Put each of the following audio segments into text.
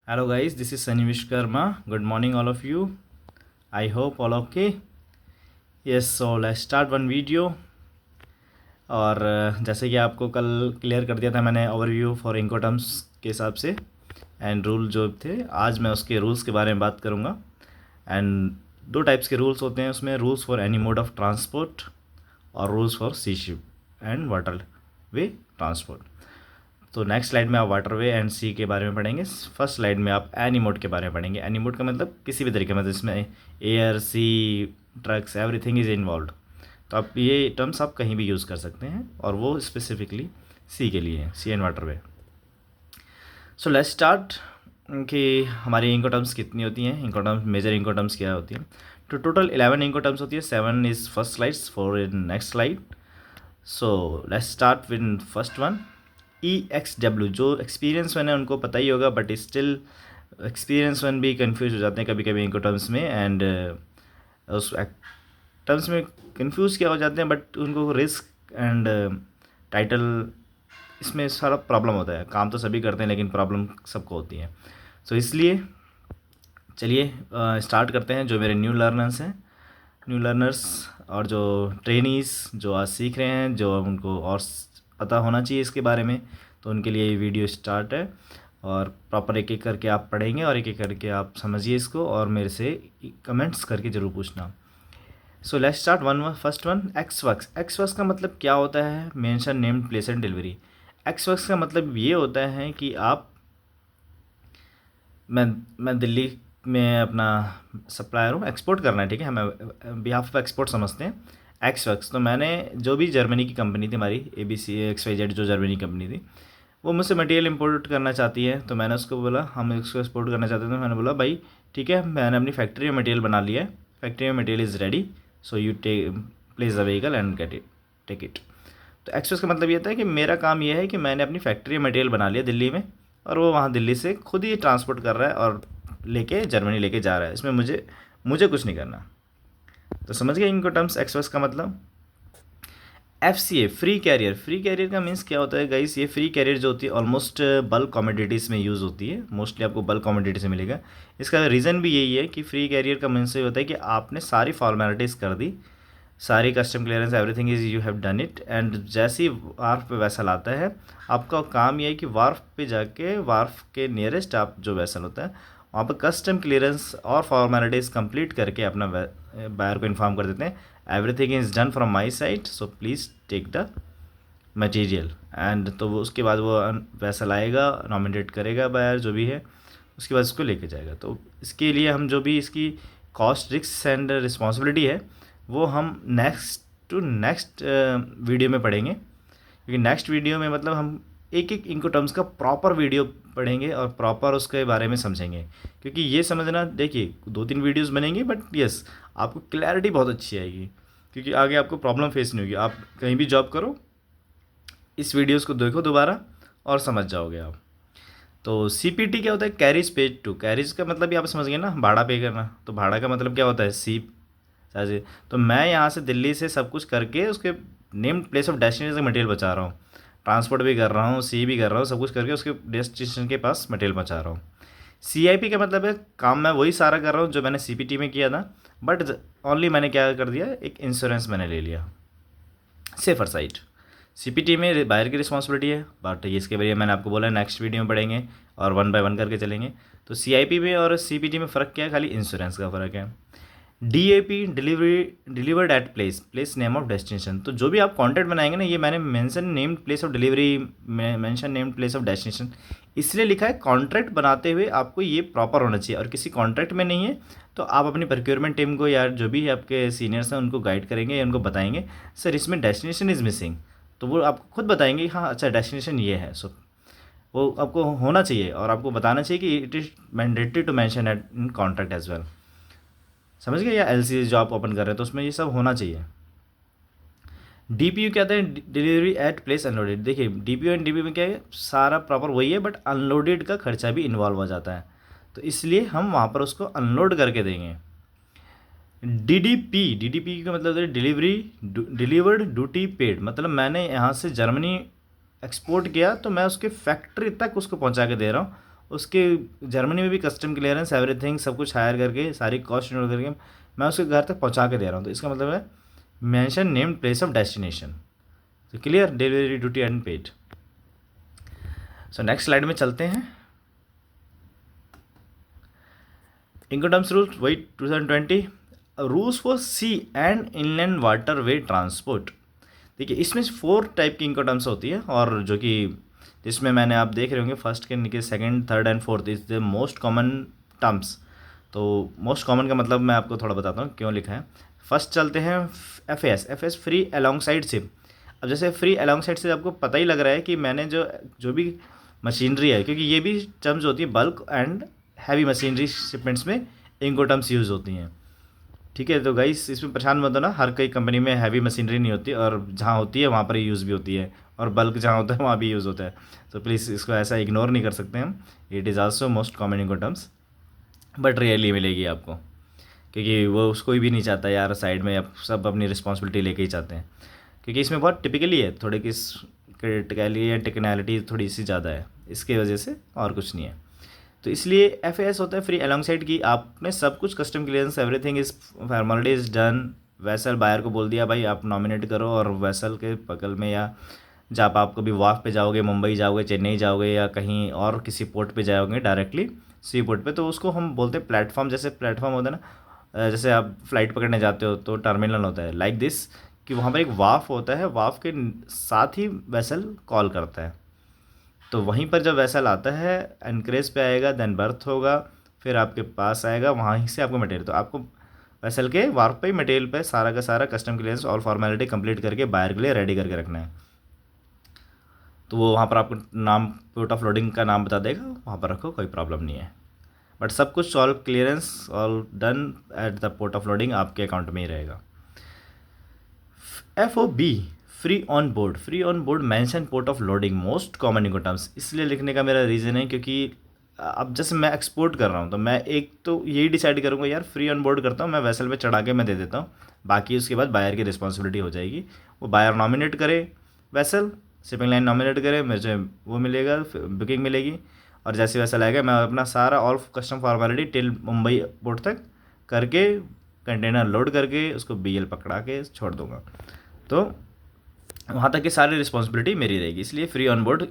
Hello guys, this is Sunny Vishkarma. Good morning all of you. I hope all okay. Yes, so let's start one video. और जैसे कि आपको कल clear कर दिया था मैंने ओवरव्यू फॉर इनकोटर्म्स के हिसाब से एंड रूल जो थे, आज मैं उसके रूल्स के बारे में बात करूँगा। एंड दो टाइप्स के रूल्स होते हैं उसमें, rules for any mode of transport और rules for sea ship and water way transport. तो नेक्स्ट स्लाइड में आप वाटरवे एंड सी के बारे में पढ़ेंगे। फर्स्ट स्लाइड में आप एनी मोड के बारे में पढ़ेंगे। एनी मोड का मतलब किसी भी तरीके, मतलब इसमें air, sea, trucks, everything is involve. तो आप ये टर्म्स आप कहीं भी यूज़ कर सकते हैं और वो स्पेसिफिकली सी के लिए है, sea and waterway. So let's start कि हमारी इंको टर्म्स कितनी होती हैं, Incoterms, major Incoterms क्या होती हैं। तो टोटल 11 इंको टर्म्स होती है, 7 is first slides, 4 in next slide. So let's start with first one, EXW। जो एक्सपीरियंस वन है उनको पता ही होगा, बट स्टिल एक्सपीरियंस वन भी कंफ्यूज हो जाते हैं कभी कभी इनको टर्म्स में, एंड उस टर्म्स में कंफ्यूज क्या हो जाते हैं, बट उनको रिस्क एंड टाइटल, इसमें सारा प्रॉब्लम होता है। काम तो सभी करते हैं लेकिन प्रॉब्लम सबको होती है। सो इसलिए चलिए स्टार्ट करते हैं। जो मेरे न्यू लर्नर्स और जो ट्रेनीज़ जो आज सीख रहे हैं, जो उनको और पता होना चाहिए इसके बारे में, तो उनके लिए ये वीडियो स्टार्ट है। और प्रॉपर एक एक करके आप पढ़ेंगे और एक एक करके आप समझिए इसको, और मेरे से कमेंट्स करके ज़रूर पूछना। So let's start first one, ex works. Ex works का मतलब क्या होता है? Mention named place and delivery. Ex works का मतलब ये होता है कि आप, मैं दिल्ली में अपना सप्लायर हूँ, एक्सपोर्ट करना है, ठीक है, हमें बिहाफ ऑफ एक्सपोर्ट समझते हैं एक्सवर्क्स। तो मैंने जो भी जर्मनी की कंपनी थी हमारी ABCXYZ, जो जर्मनी कंपनी थी, वो मुझसे मटेरियल इंपोर्ट करना चाहती है। तो मैंने उसको बोला हम इसको एक्सपोर्ट करना चाहते थे, तो मैंने बोला भाई ठीक है, मैंने अपनी फैक्ट्री में मटेरियल बना लिया है, फैक्ट्री में material is ready, so you place the vehicle and take it. तो एक्सवर्क्स का मतलब ये था कि मेरा काम ये है कि मैंने अपनी फैक्ट्री में मटेरियल बना लिया दिल्ली में, और वो वहाँ दिल्ली से खुद ही ट्रांसपोर्ट कर रहा है और लेके जर्मनी लेके जा रहा है। इसमें मुझे कुछ नहीं करना। तो समझ गए इनको टर्म्स, एक्सवर्क्स का मतलब। FCA, free carrier. Free carrier का मीन्स क्या होता है गाइस? ये फ्री कैरियर जो होती है ऑलमोस्ट बल्क कमोडिटीज़ में यूज़ होती है, मोस्टली आपको बल्क कमोडिटी से मिलेगा। इसका रीज़न भी यही है कि फ्री कैरियर का मीन्स ये होता है कि आपने सारी फॉर्मेलिटीज़ कर दी, सारी custom clearance, everything is you have done it, and जैसे ही वार्फ पे वैसल आता है, आपका काम यह है कि वार्फ पे जाके, वार्फ के नियरेस्ट आप जो वैसल होता है वहाँ पर कस्टम क्लियरेंस और फॉर्मेलिटीज़ कंप्लीट करके अपना बायर को इन्फॉर्म कर देते हैं, everything is done from my side, so please take the material. And तो वो उसके बाद वो वैसल आएगा, नॉमिनेट करेगा बायर जो भी है, उसके बाद इसको लेके जाएगा। तो इसके लिए हम जो भी इसकी कॉस्ट, रिस्क एंड रिस्पॉन्सिबिलिटी है, वो हम नेक्स्ट वीडियो में पढ़ेंगे। क्योंकि नेक्स्ट वीडियो में मतलब हम एक एक इनको टर्म्स का प्रॉपर वीडियो पढ़ेंगे और प्रॉपर उसके बारे में समझेंगे। क्योंकि ये समझना, देखिए 2-3 वीडियोस बनेंगे, बट यस आपको क्लैरिटी बहुत अच्छी आएगी, क्योंकि आगे आपको प्रॉब्लम फेस नहीं होगी। आप कहीं भी जॉब करो, इस वीडियोस को देखो दोबारा और समझ जाओगे आप। तो CPT क्या होता है? Carriage paid to. कैरिज का मतलब भी आप समझ गए ना, भाड़ा पे करना। तो भाड़ा का मतलब क्या होता है? साझे। तो मैं यहाँ से दिल्ली से सब कुछ करके उसके नेम्ड प्लेस ऑफ डेस्टिनेशन का मटेरियल बचा रहा हूँ, ट्रांसपोर्ट भी कर रहा हूँ, सी भी कर रहा हूँ, सब कुछ करके उसके डेस्टिनेशन के पास मटेरियल पहुँचा रहा हूँ। CIP का मतलब है काम मैं वही सारा कर रहा हूँ जो मैंने CPT में किया था, बट ओनली मैंने क्या कर दिया, एक इंश्योरेंस मैंने ले लिया, सेफर साइड। CPT में बायर की रिस्पॉन्सिबिलिटी है, बट ये इसके बारे में मैंने आपको बोला नेक्स्ट वीडियो में पढ़ेंगे और 1 बाय 1 करके चलेंगे। तो CIP में और CPT में फ़र्क क्या है? खाली इंश्योरेंस का फ़र्क है। DAP, delivered at place name of destination. तो जो भी आप कॉन्ट्रैक्ट बनाएंगे ना, ये मैंने mention named place of delivery, mention named place of destination इसलिए लिखा है, कॉन्ट्रैक्ट बनाते हुए आपको ये प्रॉपर होना चाहिए। और किसी कॉन्ट्रैक्ट में नहीं है तो आप अपनी प्रोक्योरमेंट टीम को या जो भी आपके सीनियर्स हैं उनको गाइड करेंगे या उनको बताएंगे सर इसमें डेस्टिनेशन इज़ मिसिंग, तो वो आपको खुद बताएंगे हाँ अच्छा डेस्टिनेशन ये है। सो वो आपको होना चाहिए और आपको बताना चाहिए कि it is mandatory to mention at in contract as well. समझ गए? या LC जो आप ओपन कर रहे हैं तो उसमें ये सब होना चाहिए। DPU कहते हैं डिलीवरी एट प्लेस अनलोडेड। देखिए DPU एंड DPU में क्या है, सारा प्रॉपर वही है, बट अनलोडेड का खर्चा भी इन्वॉल्व हो जाता है, तो इसलिए हम वहाँ पर उसको अनलोड करके देंगे। DDP का मतलब है डिलीवर्ड ड्यूटी पेड। मतलब मैंने यहाँ से जर्मनी एक्सपोर्ट किया तो मैं उसके फैक्ट्री तक उसको पहुँचा के दे रहा हूँ, उसके जर्मनी में भी कस्टम क्लियरेंस एवरीथिंग सब कुछ हायर करके सारी कॉस्ट नोट करके मैं उसके घर तक पहुंचा के दे रहा हूँ। तो इसका मतलब है mention named place of destination. तो clear, delivery duty and paid. So next slide में चलते हैं। इनकम्स रूल्स वही 2020 rules for sea and inland water way transport. देखिए इसमें 4 टाइप की इनकम्स होती है, और जो कि जिसमें मैंने आप देख रहे होंगे फर्स्ट के नीचे second third and fourth is the most common terms. तो मोस्ट कॉमन का मतलब मैं आपको थोड़ा बताता हूँ क्यों लिखा है। फर्स्ट चलते हैं F S free along side ship. अब जैसे फ्री अलॉन्ग साइड से आपको पता ही लग रहा है कि मैंने जो भी मशीनरी है, क्योंकि ये भी टर्म्स होती है bulk and heavy machinery shipments में इनको टर्म्स यूज़ होती हैं। ठीक है, तो गाइस इसमें परेशान मत होना, हर कई कंपनी में हैवी मशीनरी नहीं होती, और जहाँ होती है वहाँ पर ही यूज़ भी होती है, और बल्क जहाँ होता है वहाँ भी यूज़ होता है। तो प्लीज़ इसको ऐसा इग्नोर नहीं कर सकते हम। It is also most common इनको टर्म्स, बट रेयरली मिलेगी आपको, क्योंकि वो उसको भी नहीं चाहता यार साइड में, अब सब अपनी रिस्पॉन्सिबिलिटी लेके ही चाहते हैं, क्योंकि इसमें बहुत टिपिकली है, थोड़े किस क्रिटिकली या टेक्निकलिटी थोड़ी सी ज़्यादा है, इसकी वजह से और कुछ नहीं है। तो इसलिए एफ होता है फ्री अलॉन्ग साइड की, आपने सब कुछ custom clearance everything is formality is done. Vessel buyer को बोल दिया भाई आप नॉमिनेट करो, और वैसल के बगल में या जब आप कभी वाफ पे जाओगे, मुंबई जाओगे, चेन्नई जाओगे, या कहीं और किसी पोर्ट पे जाओगे डायरेक्टली सी पोर्ट पे, तो उसको हम बोलते हैं प्लेटफॉर्म। जैसे प्लेटफॉर्म होता है ना, जैसे आप फ्लाइट पकड़ने जाते हो तो टर्मिनल होता है लाइक दिस, कि वहाँ पर एक वाफ होता है, वाफ के साथ ही वैसल कॉल करता है। तो वहीं पर जब वैसल आता है एनकरेज पे आएगा, देन बर्थ होगा, फिर आपके पास आएगा, वहाँ से आपको मटेरियल, तो आपको वैसल के वार्प पे मटेरियल पे सारा का सारा कस्टम क्लियरेंस और फॉर्मेलिटी कंप्लीट करके बायर के लिए रेडी करके रखना है। तो वो वहाँ पर आपको नाम पोर्ट ऑफ लोडिंग का नाम बता देगा, वहाँ पर रखो, कोई प्रॉब्लम नहीं है। बट सब कुछ all clearance all done at the port of loading आपके अकाउंट में ही रहेगा। FOB free on board mention port of loading most common इनको टर्म्स। इसलिए लिखने का मेरा रीज़न है क्योंकि अब जैसे मैं एक्सपोर्ट कर रहा हूँ, तो मैं एक तो यही डिसाइड करूँगा यार फ्री ऑन बोर्ड करता हूँ, मैं वेसल पे चढ़ा के मैं दे देता हूँ, बाकी उसके बाद बायर की रिस्पॉन्सिबिलिटी हो जाएगी। वो बायर नॉमिनेट करे वेसल, शिपिंग लाइन नॉमिनेट करे, मुझे वो मिलेगा, बुकिंग मिलेगी, और जैसे वैसल आएगा मैं अपना सारा all custom formality till Mumbai port तक करके कंटेनर लोड करके उसको BL पकड़ा के छोड़ दूँगा। तो वहाँ तक की सारी रिस्पॉन्सिबिलिटी मेरी रहेगी, इसलिए फ्री ऑन बोर्ड।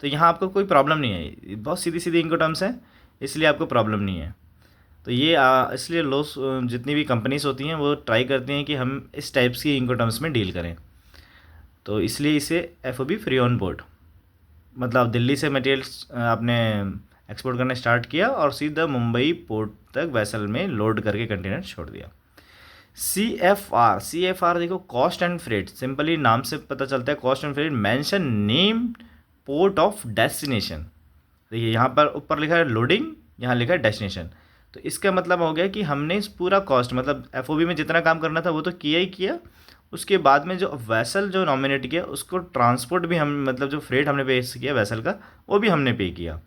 तो यहाँ आपको कोई प्रॉब्लम नहीं है, बहुत सीधी सीधी इनको टर्म्स हैं, इसलिए आपको प्रॉब्लम नहीं है। तो ये इसलिए जितनी भी कंपनीज होती हैं वो ट्राई करती हैं कि हम इस टाइप्स की इनको टर्म्स में डील करें। तो इसलिए इसे FOB फ्री ऑन बोर्ड मतलब दिल्ली से मटेरियल आपने एक्सपोर्ट करना स्टार्ट किया और सीधा मुंबई पोर्ट तक वैसल में लोड करके कंटेनर छोड़ दिया। CFR देखो कॉस्ट एंड फ्रेट, सिंपली नाम से पता चलता है cost and freight. Mention name port of destination, देखिए यहाँ पर ऊपर लिखा है लोडिंग, यहाँ लिखा है डेस्टिनेशन। तो इसका मतलब हो गया कि हमने इस पूरा कॉस्ट मतलब FOB में जितना काम करना था वो तो किया ही किया, उसके बाद में जो वैसल जो नॉमिनेट किया उसको ट्रांसपोर्ट भी हम मतलब जो फ्रेट हमने पे किया वैसल का वो भी हमने पे किया।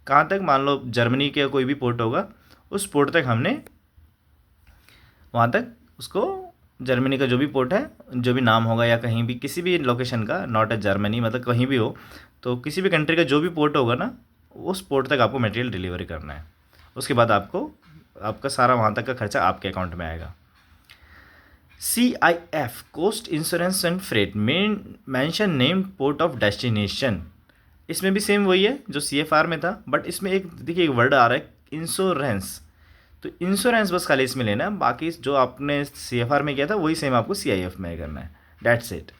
कहाँ तक, मान लो जर्मनी के कोई भी पोर्ट होगा उस पोर्ट तक हमने वहाँ तक उसको, जर्मनी का जो भी पोर्ट है जो भी नाम होगा या कहीं भी किसी भी लोकेशन का, नॉट ए जर्मनी मतलब कहीं भी हो, तो किसी भी कंट्री का जो भी पोर्ट होगा ना उस पोर्ट तक आपको मटेरियल डिलीवरी करना है। उसके बाद आपका सारा वहाँ तक का खर्चा आपके अकाउंट में आएगा। CIF cost insurance and freight mention name port of destination, इसमें भी सेम वही है जो CFR में था, बट इसमें एक देखिए एक वर्ड आ रहा है इंश्योरेंस। तो इंश्योरेंस बस खाली इसमें लेना है, बाकी जो आपने CFR में किया था वही सेम आपको CIF में करना है, that's it.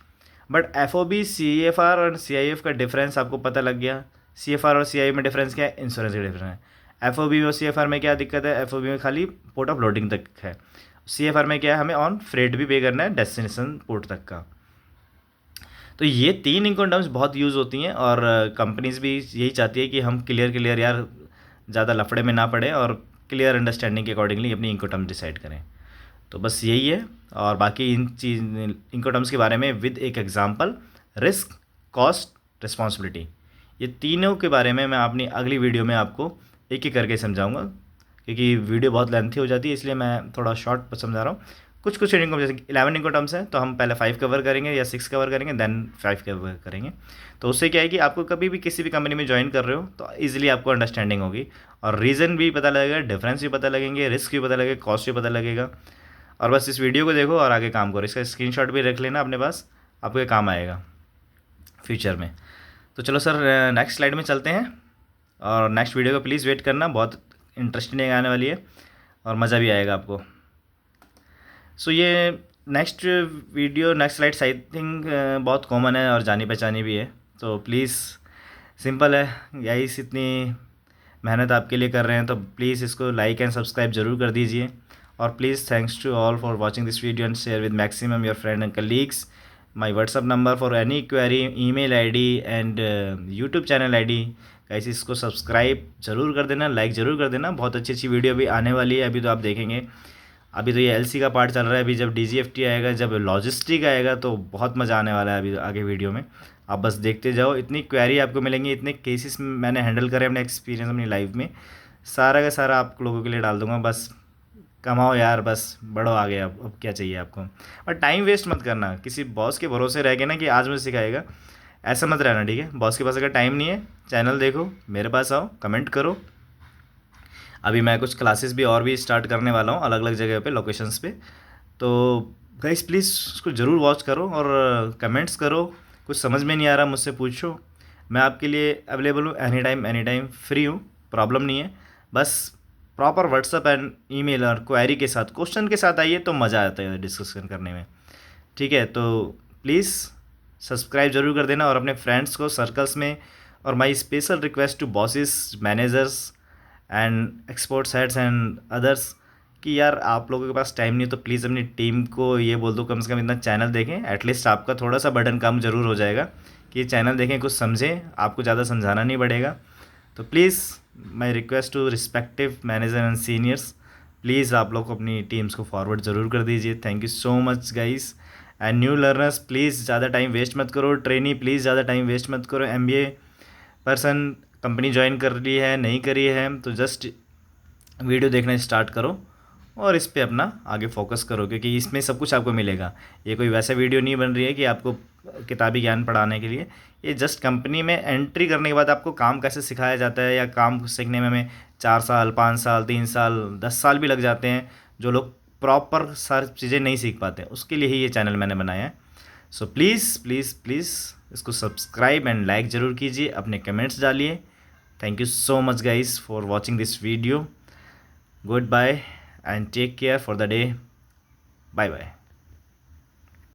But FOB CFR और CIF का डिफरेंस आपको पता लग गया। CFR और CIF में डिफरेंस क्या है, इंश्योरेंस का डिफरेंस है। FOB और CFR में क्या दिक्कत है, FOB में खाली पोर्ट ऑफ लोडिंग तक है, CFR में क्या है हमें ऑन फ्रेट भी पे करना है डेस्टिनेशन पोर्ट तक का। तो ये 3 इनकम टर्म्स बहुत यूज़ होती हैं, और कंपनीज भी यही चाहती है कि हम क्लियर यार ज़्यादा लफड़े में ना पड़े और क्लियर अंडरस्टैंडिंग के अकॉर्डिंगली अपनी इनको टर्म डिसाइड करें। तो बस यही है, और बाकी इनको टर्म्स के बारे में विद एक एग्जांपल, रिस्क, कॉस्ट, रिस्पॉन्सिबिलिटी, ये तीनों के बारे में मैं अपनी अगली वीडियो में आपको एक एक करके समझाऊंगा, क्योंकि वीडियो बहुत लेंथी हो जाती है इसलिए मैं थोड़ा शॉर्ट समझा रहा हूँ। कुछ कुछ इनकम, जैसे 11 इनकम टर्म्स है तो हम पहले 5 कवर करेंगे या 6 कवर करेंगे, देन 5 कवर करेंगे। तो उससे क्या है कि आपको कभी भी किसी भी कंपनी में ज्वाइन कर रहे हो तो ईजिली आपको अंडरस्टैंडिंग होगी, और रीज़न भी पता लगेगा, डिफरेंस भी पता लगेंगे, रिस्क भी पता लगेगा, कॉस्ट भी पता लगेगा। और बस इस वीडियो को देखो और आगे काम करो। इसका स्क्रीनशॉट भी रख लेना अपने पास, आपको ये काम आएगा फ्यूचर में। तो चलो सर, नेक्स्ट स्लाइड में चलते हैं, और नेक्स्ट वीडियो को प्लीज़ वेट करना, बहुत इंटरेस्टिंग आने वाली है और मज़ा भी आएगा आपको। सो ये next video, next slides I think बहुत कॉमन है और जानी पहचानी भी है, तो प्लीज़ सिंपल है गाइस, इतनी मेहनत आपके लिए कर रहे हैं तो प्लीज़ इसको लाइक एंड सब्सक्राइब ज़रूर कर दीजिए। और please thanks to all for watching this video and share with maximum your friend and colleagues. My WhatsApp number for any query, email ID and YouTube channel ID. Guys इसको subscribe ज़रूर कर देना, like ज़रूर कर देना, बहुत अच्छी अच्छी वीडियो भी आने वाली है। अभी तो आप देखेंगे, अभी तो ये एलसी का पार्ट चल रहा है, अभी जब डीजीएफटी आएगा, जब लॉजिस्टिक आएगा तो बहुत मज़ा आने वाला है अभी आगे वीडियो में। आप बस देखते जाओ, इतनी क्वेरी आपको मिलेंगी, इतने केसेस मैंने हैंडल करे अपने एक्सपीरियंस अपनी लाइफ में, सारा का सारा आप लोगों के लिए डाल दूंगा। बस कमाओ यार, बस बढ़ो आगे, अब क्या चाहिए आपको। और टाइम वेस्ट मत करना, किसी बॉस के भरोसे रह के ना कि आज मुझे सिखाएगा, ऐसा मत रहना, ठीक है। बॉस के पास अगर टाइम नहीं है, चैनल देखो, मेरे पास आओ, कमेंट करो। अभी मैं कुछ क्लासेस भी और भी स्टार्ट करने वाला हूँ अलग अलग जगह पे, लोकेशंस पे। तो गाइस प्लीज़ उसको ज़रूर वॉच करो और कमेंट्स करो। कुछ समझ में नहीं आ रहा मुझसे पूछो, मैं आपके लिए अवेलेबल हूँ, एनी टाइम फ्री हूँ, प्रॉब्लम नहीं है। बस प्रॉपर व्हाट्सअप एंड ईमेल और क्वेरी के साथ, क्वेश्चन के साथ आइए तो मज़ा आता है डिस्कशन करने में, ठीक है। तो प्लीज़ सब्सक्राइब ज़रूर कर देना और अपने फ्रेंड्स को, सर्कल्स में। और my special request to bosses, managers and exports heads and others कि यार आप लोगों के पास टाइम नहीं है तो प्लीज़ अपनी टीम को ये बोल दो कम से कम इतना चैनल देखें, एटलीस्ट आपका थोड़ा सा बर्डन कम ज़रूर हो जाएगा कि ये चैनल देखें, कुछ समझें, आपको ज़्यादा समझाना नहीं पड़ेगा। तो please my request to respective manager and seniors, please आप लोग अपनी टीम्स को फॉरवर्ड ज़रूर कर दीजिए। Thank you so much guys. And new learners please ज़्यादा टाइम वेस्ट मत करो, ट्रेनी प्लीज़ ज़्यादा टाइम वेस्ट मत करो। एमबीए पर्सन कंपनी ज्वाइन कर ली है, नहीं करी है, तो जस्ट वीडियो देखना स्टार्ट करो और इस पे अपना आगे फोकस करो, क्योंकि इसमें सब कुछ आपको मिलेगा। ये कोई वैसा वीडियो नहीं बन रही है कि आपको किताबी ज्ञान पढ़ाने के लिए, ये जस्ट कंपनी में एंट्री करने के बाद आपको काम कैसे सिखाया जाता है, या काम सीखने में हमें 4 साल, 5 साल, 3 साल, 10 साल भी लग जाते हैं, जो लोग प्रॉपर सारी चीज़ें नहीं सीख पाते, उसके लिए ही ये चैनल मैंने बनाया है। सो प्लीज़ प्लीज़ प्लीज़ इसको सब्सक्राइब एंड लाइक ज़रूर कीजिए, अपने कमेंट्स डालिए। Thank you so much guys for watching this video. Goodbye and take care for the day. Bye bye.